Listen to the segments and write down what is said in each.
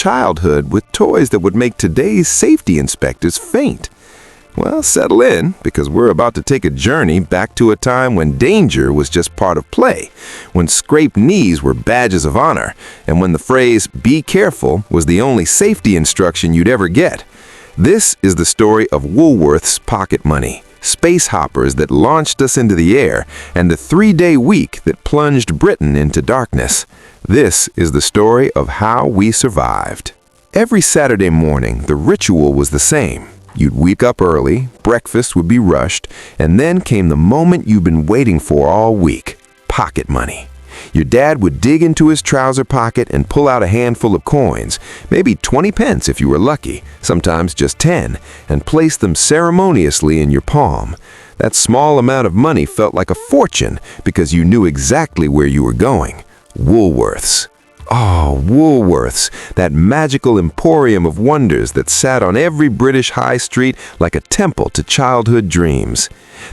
childhood with toys that would make today's safety inspectors faint. Well, settle in, because we're about to take a journey back to a time when danger was just part of play, when scraped knees were badges of honor, and when the phrase, "be careful," was the only safety instruction you'd ever get. This is the story of Woolworths pocket money, space hoppers that launched us into the air, and the 3-day week that plunged Britain into darkness. This is the story of how we survived. Every Saturday morning, the ritual was the same. You'd wake up early, breakfast would be rushed, and then came the moment you've been waiting for all week: pocket money. Your dad would dig into his trouser pocket and pull out a handful of coins, maybe 20 pence if you were lucky, sometimes just 10, and place them ceremoniously in your palm. That small amount of money felt like a fortune because you knew exactly where you were going: Woolworths. Oh, Woolworths, that magical emporium of wonders that sat on every British high street like a temple to childhood dreams.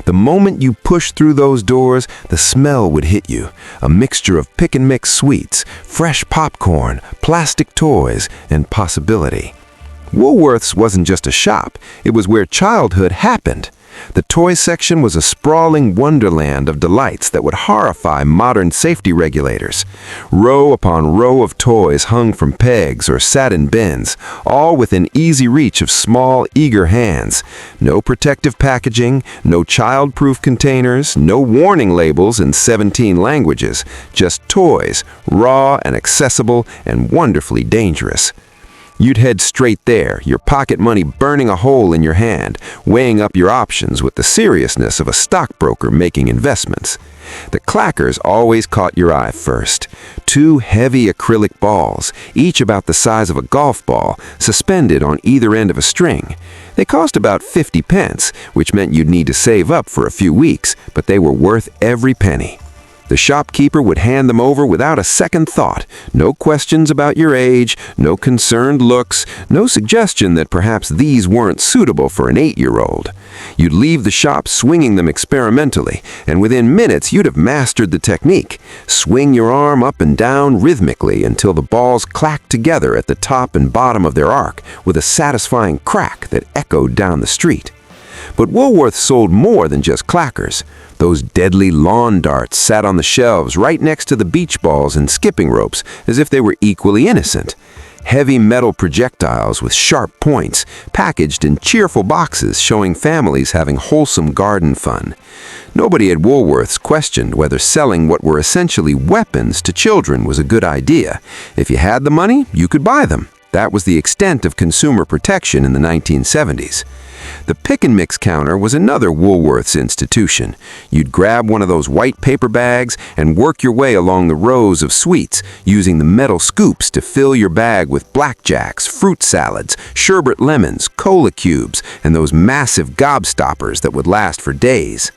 The moment you pushed through those doors, the smell would hit you, a mixture of pick-and-mix sweets, fresh popcorn, plastic toys, and possibility. Woolworths wasn't just a shop, it was where childhood happened. The toy section was a sprawling wonderland of delights that would horrify modern safety regulators. Row upon row of toys hung from pegs or sat in bins, all within easy reach of small, eager hands. No protective packaging, no child-proof containers, no warning labels in 17 languages, just toys, raw and accessible and wonderfully dangerous. You'd head straight there, your pocket money burning a hole in your hand, weighing up your options with the seriousness of a stockbroker making investments. The Clackers always caught your eye first. 2 heavy acrylic balls, each about the size of a golf ball, suspended on either end of a string. They cost about 50 pence, which meant you'd need to save up for a few weeks, but they were worth every penny. The shopkeeper would hand them over without a second thought. No questions about your age, no concerned looks, no suggestion that perhaps these weren't suitable for an 8-year-old. You'd leave the shop swinging them experimentally, and within minutes you'd have mastered the technique. Swing your arm up and down rhythmically until the balls clacked together at the top and bottom of their arc with a satisfying crack that echoed down the street. But Woolworths sold more than just clackers. Those deadly lawn darts sat on the shelves right next to the beach balls and skipping ropes as if they were equally innocent. Heavy metal projectiles with sharp points, packaged in cheerful boxes showing families having wholesome garden fun. Nobody at Woolworths questioned whether selling what were essentially weapons to children was a good idea. If you had the money, you could buy them. That was the extent of consumer protection in the 1970s. The pick-and-mix counter was another Woolworths institution. You'd grab one of those white paper bags and work your way along the rows of sweets, using the metal scoops to fill your bag with blackjacks, fruit salads, sherbet lemons, cola cubes, and those massive gobstoppers that would last for days.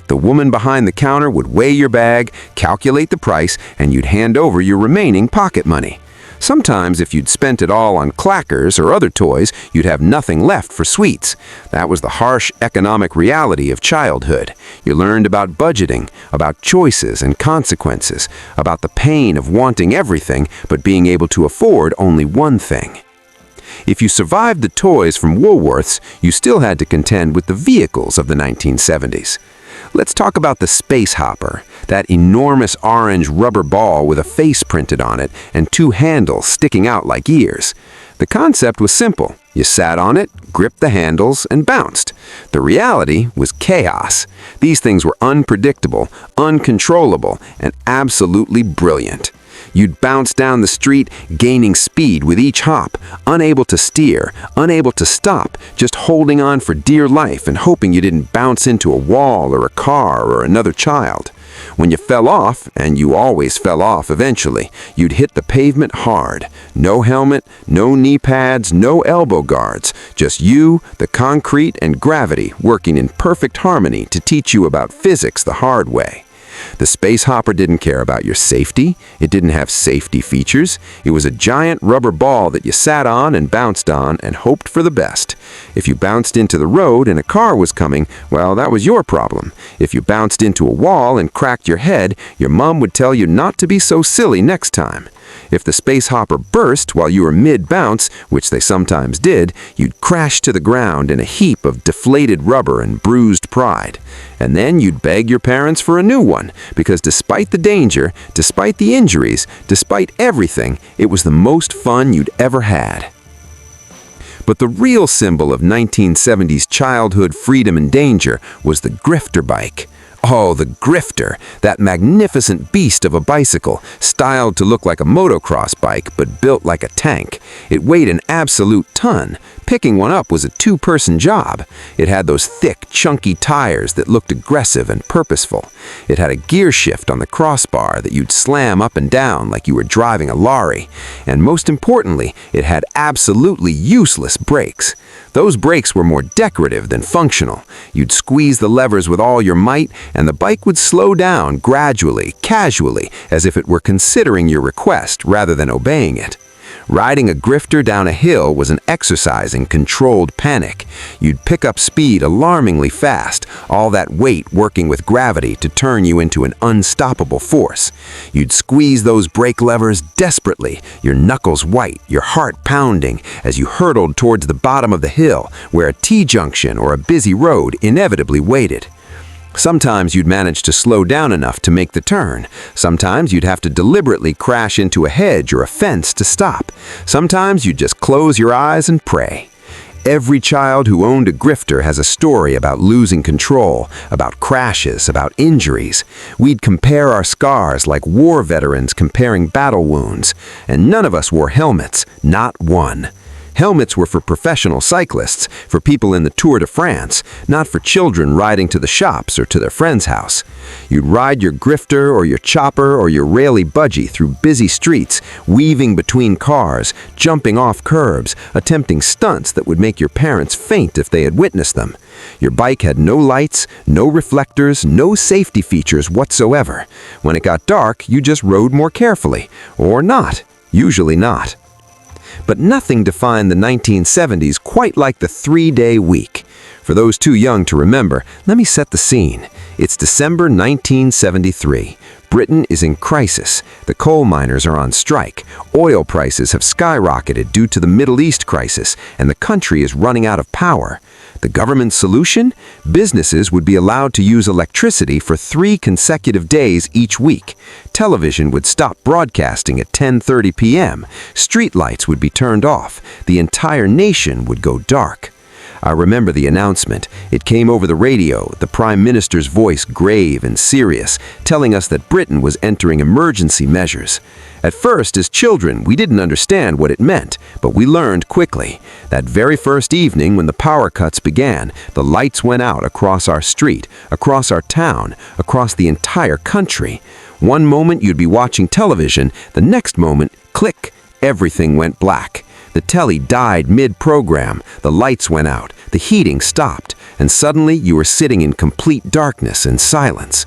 The woman behind the counter would weigh your bag, calculate the price, and you'd hand over your remaining pocket money. Sometimes, if you'd spent it all on clackers or other toys, you'd have nothing left for sweets. That was the harsh economic reality of childhood. You learned about budgeting, about choices and consequences, about the pain of wanting everything but being able to afford only one thing. If you survived the toys from Woolworths, you still had to contend with the vehicles of the 1970s. Let's talk about the space hopper, that enormous orange rubber ball with a face printed on it and 2 handles sticking out like ears. The concept was simple. You sat on it, gripped the handles, and bounced. The reality was chaos. These things were unpredictable, uncontrollable, and absolutely brilliant. You'd bounce down the street, gaining speed with each hop, unable to steer, unable to stop, just holding on for dear life and hoping you didn't bounce into a wall or a car or another child. When you fell off, and you always fell off eventually, you'd hit the pavement hard. No helmet, no knee pads, no elbow guards, just you, the concrete, and gravity working in perfect harmony to teach you about physics the hard way. The space hopper didn't care about your safety. It didn't have safety features. It was a giant rubber ball that you sat on and bounced on and hoped for the best. If you bounced into the road and a car was coming, well, that was your problem. If you bounced into a wall and cracked your head, your mom would tell you not to be so silly next time. If the space hopper burst while you were mid-bounce, which they sometimes did, you'd crash to the ground in a heap of deflated rubber and bruised pride. And then you'd beg your parents for a new one, because despite the danger, despite the injuries, despite everything, it was the most fun you'd ever had. But the real symbol of 1970s childhood freedom and danger was the Grifter bike. Oh, the Grifter, that magnificent beast of a bicycle, styled to look like a motocross bike but built like a tank. It weighed an absolute ton. Picking one up was a two-person job. It had those thick, chunky tires that looked aggressive and purposeful. It had a gear shift on the crossbar that you'd slam up and down like you were driving a lorry. And most importantly, it had absolutely useless brakes. Those brakes were more decorative than functional. You'd squeeze the levers with all your might, and the bike would slow down gradually, casually, as if it were considering your request rather than obeying it. Riding a Grifter down a hill was an exercise in controlled panic. You'd pick up speed alarmingly fast, all that weight working with gravity to turn you into an unstoppable force. You'd squeeze those brake levers desperately, your knuckles white, your heart pounding, as you hurtled towards the bottom of the hill, where a T-junction or a busy road inevitably waited. Sometimes you'd manage to slow down enough to make the turn. Sometimes you'd have to deliberately crash into a hedge or a fence to stop. Sometimes you'd just close your eyes and pray. Every child who owned a Grifter has a story about losing control, about crashes, about injuries. We'd compare our scars like war veterans comparing battle wounds. And none of us wore helmets, not one. Helmets were for professional cyclists, for people in the Tour de France, not for children riding to the shops or to their friend's house. You'd ride your Grifter or your chopper or your Raleigh budgie through busy streets, weaving between cars, jumping off curbs, attempting stunts that would make your parents faint if they had witnessed them. Your bike had no lights, no reflectors, no safety features whatsoever. When it got dark, you just rode more carefully, or not, usually not. But nothing defined the 1970s quite like the 3-day week. For those too young to remember, let me set the scene. It's December 1973. Britain is in crisis. The coal miners are on strike. Oil prices have skyrocketed due to the Middle East crisis, and the country is running out of power. The government's solution? Businesses would be allowed to use electricity for 3 consecutive days each week. Television would stop broadcasting at 10:30 p.m. Streetlights would be turned off. The entire nation would go dark. I remember the announcement. It came over the radio, the Prime Minister's voice grave and serious, telling us that Britain was entering emergency measures. At first, as children, we didn't understand what it meant, but we learned quickly. That very first evening when the power cuts began, the lights went out across our street, across our town, across the entire country. One moment you'd be watching television, the next moment, click, everything went black. The telly died mid-program, the lights went out, the heating stopped, and suddenly you were sitting in complete darkness and silence.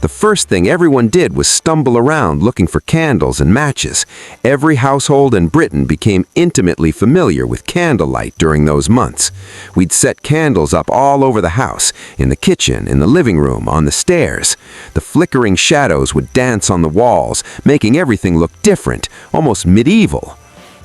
The first thing everyone did was stumble around looking for candles and matches. Every household in Britain became intimately familiar with candlelight during those months. We'd set candles up all over the house, in the kitchen, in the living room, on the stairs. The flickering shadows would dance on the walls, making everything look different, almost medieval.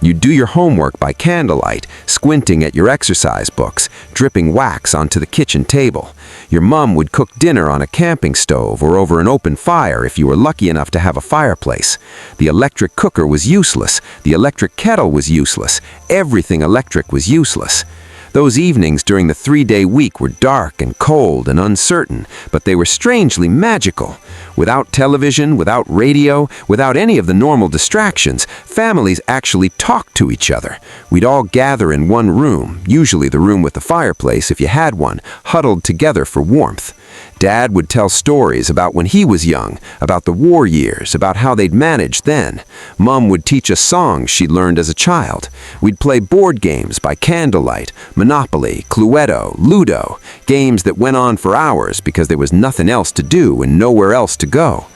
You'd do your homework by candlelight, squinting at your exercise books, dripping wax onto the kitchen table. Your mom would cook dinner on a camping stove or over an open fire if you were lucky enough to have a fireplace. The electric cooker was useless. The electric kettle was useless. Everything electric was useless. Those evenings during the 3-day week were dark and cold and uncertain, but they were strangely magical. Without television, without radio, without any of the normal distractions, families actually talked to each other. We'd all gather in one room, usually the room with the fireplace if you had one, huddled together for warmth. Dad would tell stories about when he was young, about the war years, about how they'd managed then. Mom would teach us songs she'd learned as a child. We'd play board games by candlelight, Monopoly, Cluedo, Ludo, games that went on for hours because there was nothing else to do and nowhere else to go.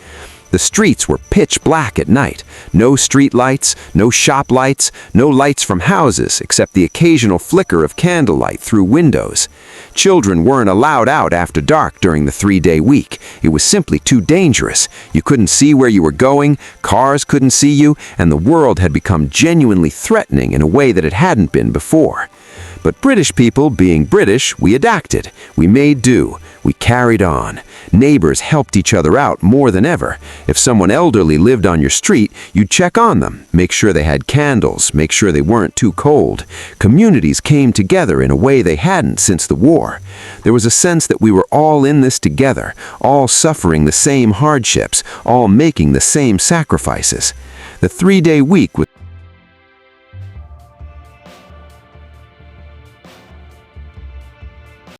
The streets were pitch black at night. No street lights, no shop lights, no lights from houses except the occasional flicker of candlelight through windows. Children weren't allowed out after dark during the 3-day week. It was simply too dangerous. You couldn't see where you were going, cars couldn't see you, and the world had become genuinely threatening in a way that it hadn't been before. But British people, being British, we adapted. We made do. We carried on. Neighbors helped each other out more than ever. If someone elderly lived on your street, you'd check on them, make sure they had candles, make sure they weren't too cold. Communities came together in a way they hadn't since the war. There was a sense that we were all in this together, all suffering the same hardships, all making the same sacrifices. The 3-day week was